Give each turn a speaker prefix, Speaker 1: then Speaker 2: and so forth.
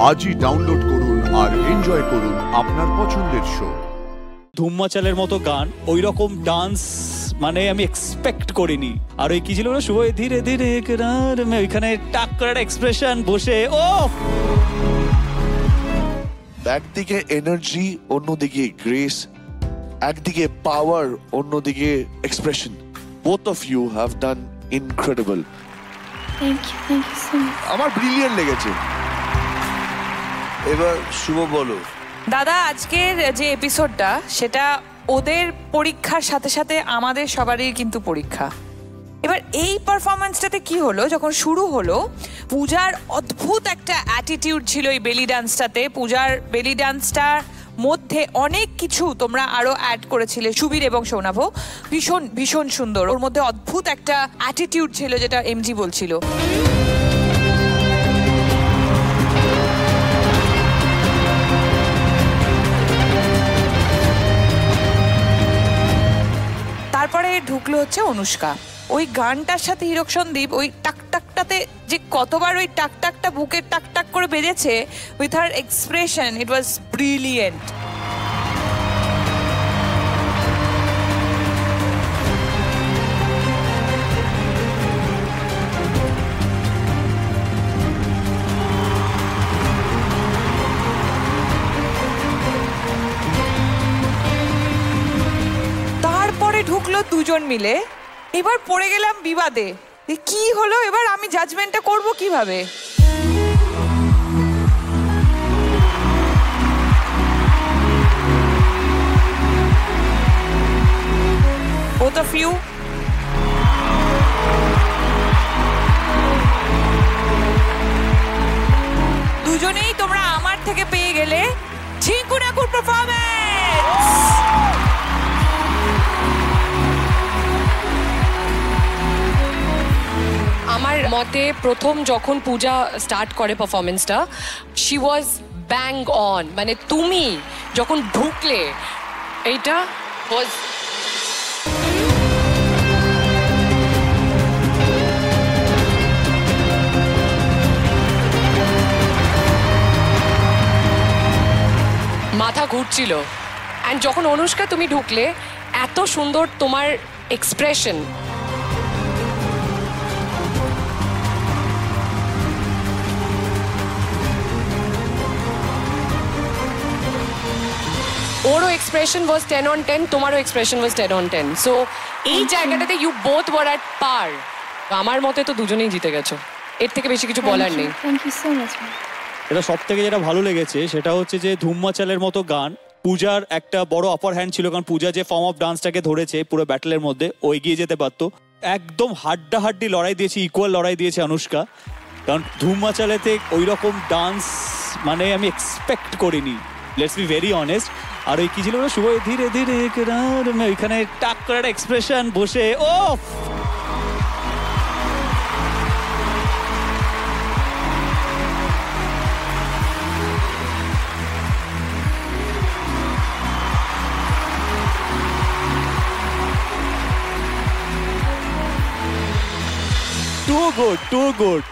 Speaker 1: আজই ডাউনলোড করুন আর এনজয় করুন আপনার পছন্দের শো।
Speaker 2: ধুম মাচালের মতো গান, ওই রকম ডান্স মানে আমি এক্সপেক্ট করিনি। আর ওই কি ছিল না, শুভ ধীরে ধীরে ওইখানে টাক করে এক্সপ্রেশন বসে, ও
Speaker 3: একদিকে এনার্জি, অন্যদিকে গ্রেস, একদিকে পাওয়ার, অন্যদিকে expression. Both of you have done incredible.
Speaker 4: Thank you so much.
Speaker 3: আমার ব্রিলিয়ান্ট লেগেছে। এবার শুভ বলো।
Speaker 5: দাদা, আজকের যে এপিসোডটা সেটা ওদের পরীক্ষার সাথে সাথে আমাদের সবারই কিন্তু পরীক্ষা। এবার এই পারফরমেন্সটাতে কি হলো, যখন শুরু হলো পূজার অদ্ভুত একটা অ্যাটিটিউড ছিল এই বেলি ডান্সটাতে। পূজার বেলি ডান্সটার মধ্যে অনেক কিছু তোমরা আরো অ্যাড করেছিলে, সুবীর এবং সৌনভ। ভীষণ ভীষণ সুন্দর, ওর মধ্যে অদ্ভুত একটা অ্যাটিটিউড ছিল, যেটা এমজি বলছিল। তারপরে ঢুকলো হচ্ছে অনুষ্কা। ওই গানটার সাথে হীরক সন্দীপ ওই টাকটাকটাতে যে কতবার ওই টাকটাকটা বুকের টাকটাক করে বেজেছে, with her expression, it was brilliant. তারপরে ঢুকলো দুজন মিলে, এবার পড়ে গেলাম বিবাদে। কি হলো এবার, আমি জাজমেন্টটা করব কিভাবে? Both of you, দুজনেই তোমরা আমার থেকে পেয়ে গেলে ঝিঙ্কুনাকুর পারফরম্যান্স।
Speaker 6: আমার মতে প্রথম যখন পূজা স্টার্ট করে পারফরমেন্সটা, শি ওয়াজ ব্যাং অন। মানে তুমি যখন ঢুকলে, এইটা ওয়াজ মাথা ঘুরছিল। অ্যান্ড যখন অনুষ্কা তুমি ঢুকলে, এত সুন্দর তোমার এক্সপ্রেশন। ওরও এক্সপ্রেশন ওয়াজ 10 on 10, তোমারও এক্সপ্রেশন ওয়াজ 10 on 10। সো এই জায়গাটাতে ইউ বোথ ওয়ার অ্যাট পার। আমার মতে তো দুজনেই জিতে গেছো, এর থেকে বেশি কিছু বলার নেই।
Speaker 4: Thank you so much.
Speaker 2: এটা সব থেকে যেটা ভালো লেগেছে সেটা হচ্ছে যে ধুম মাচালের মতো গান, পূজার একটা বড় আপার হ্যান্ড ছিল, কারণ পূজা যে ফর্ম অফ ডান্সটাকে ধরেছে পুরো ব্যাটেলের মধ্যে, ও এগিয়ে যেতে পারতো। একদম হাড্ডাহাড্ডি লড়াই দিয়েছে, ইকুয়াল লড়াই দিয়েছে অনুষ্কা। কারণ ধুম মাচালেতে ওই রকম ডান্স মানে আমি এক্সপেক্ট করিনি, লেটস বি ভেরি অনেস্ট। আর ওই কি ছিল না, শুভ ধীরে ধীরে ওইখানে টাক করে একটা এক্সপ্রেশন বসে, ও too good, too good.